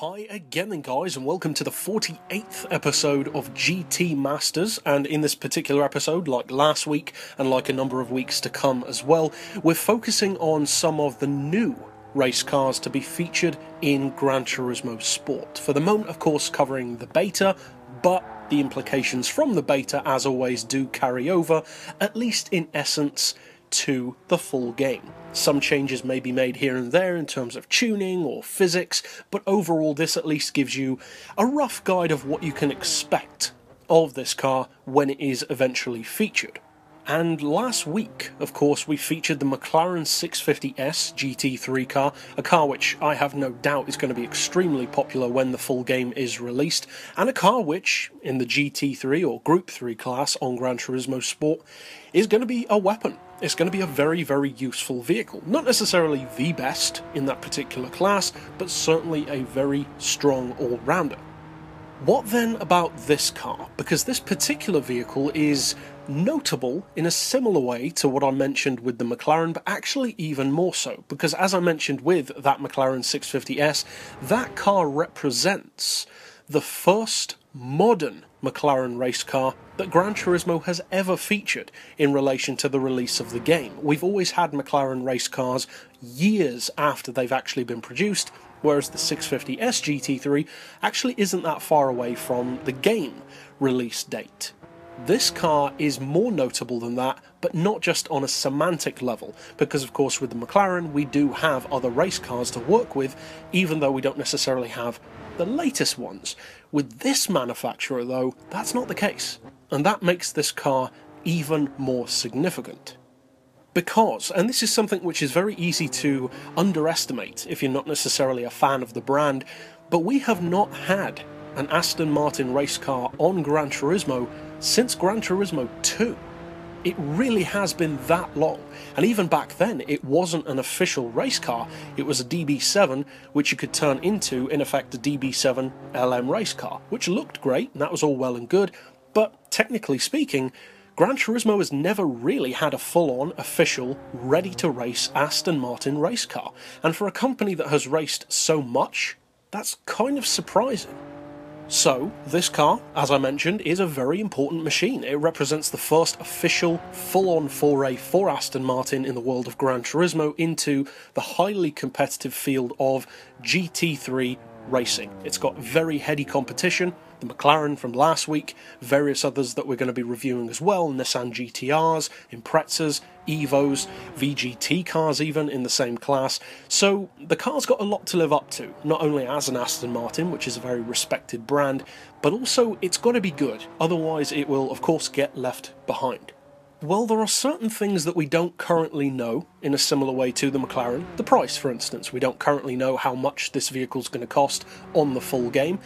Hi again then guys, and welcome to the 48th episode of GT Masters. And in this particular episode, like last week and like a number of weeks to come as well, we're focusing on some of the new race cars to be featured in Gran Turismo Sport. For the moment, of course, covering the beta, but the implications from the beta, as always, do carry over, at least in essence, to the full game. Some changes may be made here and there in terms of tuning or physics, but overall this at least gives you a rough guide of what you can expect of this car when it is eventually featured. And last week, of course, we featured the McLaren 650S GT3 car, a car which I have no doubt is going to be extremely popular when the full game is released, and a car which, in the GT3 or Group 3 class on Gran Turismo Sport, is going to be a weapon. It's going to be a very, very useful vehicle. Not necessarily the best in that particular class, but certainly a very strong all-rounder. What then about this car? Because this particular vehicle is notable in a similar way to what I mentioned with the McLaren, but actually even more so, because as I mentioned with that McLaren 650S, that car represents the first modern McLaren race car that Gran Turismo has ever featured in relation to the release of the game. We've always had McLaren race cars years after they've actually been produced, whereas the 650S GT3 actually isn't that far away from the game release date. This car is more notable than that, but not just on a semantic level, because of course with the McLaren we do have other race cars to work with, even though we don't necessarily have the latest ones. With this manufacturer though, that's not the case, and that makes this car even more significant. Because, and this is something which is very easy to underestimate if you're not necessarily a fan of the brand, but we have not had an Aston Martin race car on Gran Turismo since Gran Turismo 2. It really has been that long, and even back then it wasn't an official race car, it was a DB7 which you could turn into, in effect, a DB7 LM race car, which looked great, and that was all well and good, but technically speaking, Gran Turismo has never really had a full-on, official, ready-to-race Aston Martin race car, and for a company that has raced so much, that's kind of surprising. So, this car, as I mentioned, is a very important machine. It represents the first official, full-on foray for Aston Martin in the world of Gran Turismo into the highly competitive field of GT3 racing. It's got very heady competition, the McLaren from last week, various others that we're going to be reviewing as well, Nissan GTRs, Imprezas, Evos, VGT cars even in the same class. So the car's got a lot to live up to, not only as an Aston Martin, which is a very respected brand, but also it's got to be good, otherwise it will of course get left behind. Well, there are certain things that we don't currently know in a similar way to the McLaren. The price, for instance. We don't currently know how much this vehicle's going to cost on the full game.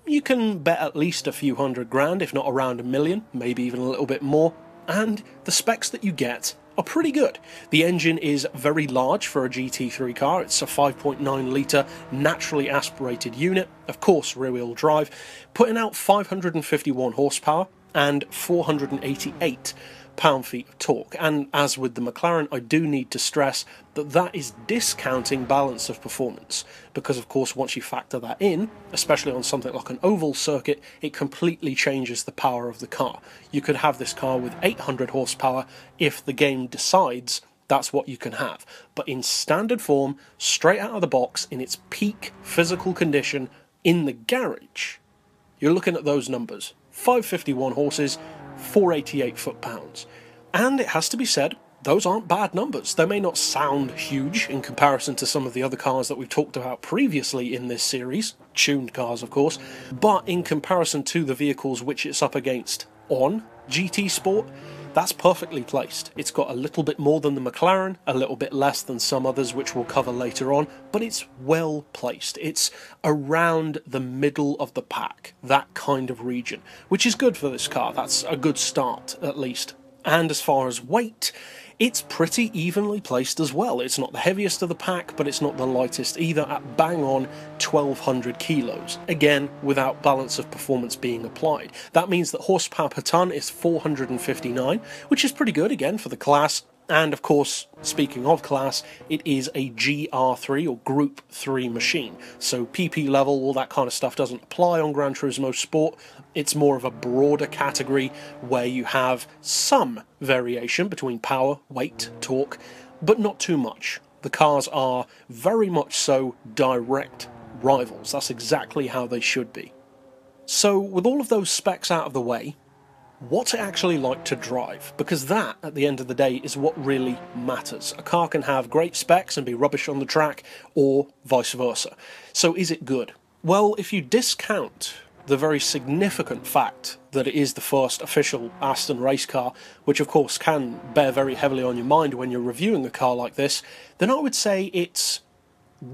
You can bet at least a few $100,000, if not around $1 million, maybe even a little bit more. And the specs that you get are pretty good. The engine is very large for a GT3 car. It's a 5.9 litre naturally aspirated unit, of course rear-wheel drive, putting out 551 horsepower and 488 pound-feet of torque. And as with the McLaren, I do need to stress that that is discounting balance of performance, because of course once you factor that in, especially on something like an oval circuit, it completely changes the power of the car. You could have this car with 800 horsepower if the game decides that's what you can have, but in standard form, straight out of the box, in its peak physical condition in the garage, you're looking at those numbers: 551 horses, 488 foot-pounds. And it has to be said, those aren't bad numbers. They may not sound huge in comparison to some of the other cars that we've talked about previously in this series, tuned cars of course, but in comparison to the vehicles which it's up against on GT Sport, that's perfectly placed. It's got a little bit more than the McLaren, a little bit less than some others which we'll cover later on, but it's well placed. It's around the middle of the pack, that kind of region, which is good for this car. That's a good start, at least. And as far as weight, it's pretty evenly placed as well. It's not the heaviest of the pack, but it's not the lightest either, at bang on 1200 kilos. Again, without balance of performance being applied. That means that horsepower per tonne is 459, which is pretty good again for the class. And of course, speaking of class, it is a GR3 or Group 3 machine. So PP level, all that kind of stuff doesn't apply on Gran Turismo Sport. It's more of a broader category where you have some variation between power, weight, torque, but not too much. The cars are very much so direct rivals. That's exactly how they should be. So with all of those specs out of the way, what's it actually like to drive? Because that, at the end of the day, is what really matters. A car can have great specs and be rubbish on the track, or vice versa. So is it good? Well, if you discount the very significant fact that it is the first official Aston race car, which of course can bear very heavily on your mind when you're reviewing a car like this, then I would say it's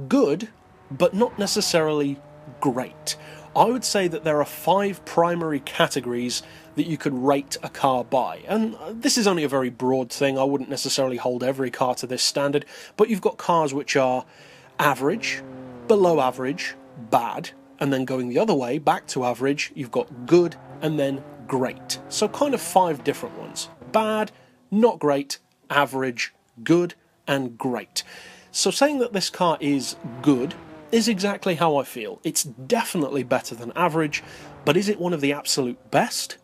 good, but not necessarily great. I would say that there are 5 primary categories that you could rate a car by, and this is only a very broad thing. I wouldn't necessarily hold every car to this standard, but you've got cars which are average, below average, bad, and then going the other way, back to average, you've got good, and then great. So kind of 5 different ones. Bad, not great, average, good, and great. So saying that this car is good is exactly how I feel. It's definitely better than average, but is it one of the absolute best?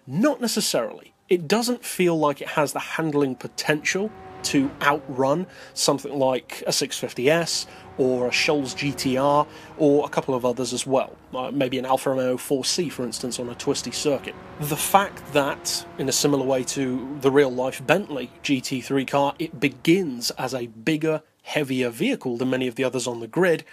Not necessarily. It doesn't feel like it has the handling potential to outrun something like a 650S or a Scholz GTR or a couple of others as well. Maybe an Alfa Romeo 4C, for instance, on a twisty circuit. The fact that, in a similar way to the real-life Bentley GT3 car, it begins as a bigger, heavier vehicle than many of the others on the grid,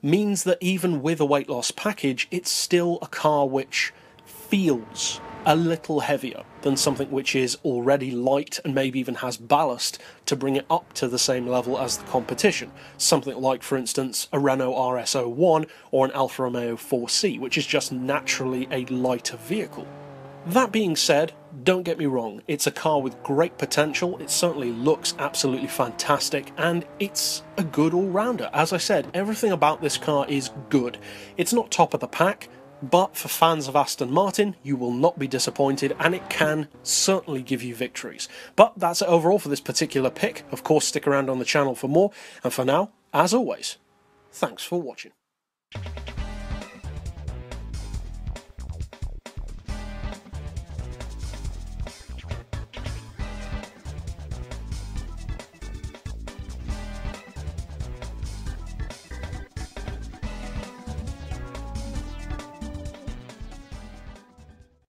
means that even with a weight loss package, it's still a car which feels a little heavier than something which is already light and maybe even has ballast to bring it up to the same level as the competition. Something like, for instance, a Renault RS01 or an Alfa Romeo 4C, which is just naturally a lighter vehicle. That being said, don't get me wrong, it's a car with great potential, it certainly looks absolutely fantastic, and it's a good all-rounder. As I said, everything about this car is good. It's not top of the pack, but for fans of Aston Martin, you will not be disappointed, and it can certainly give you victories. But that's it overall for this particular pick. Of course, stick around on the channel for more, and for now, as always, thanks for watching.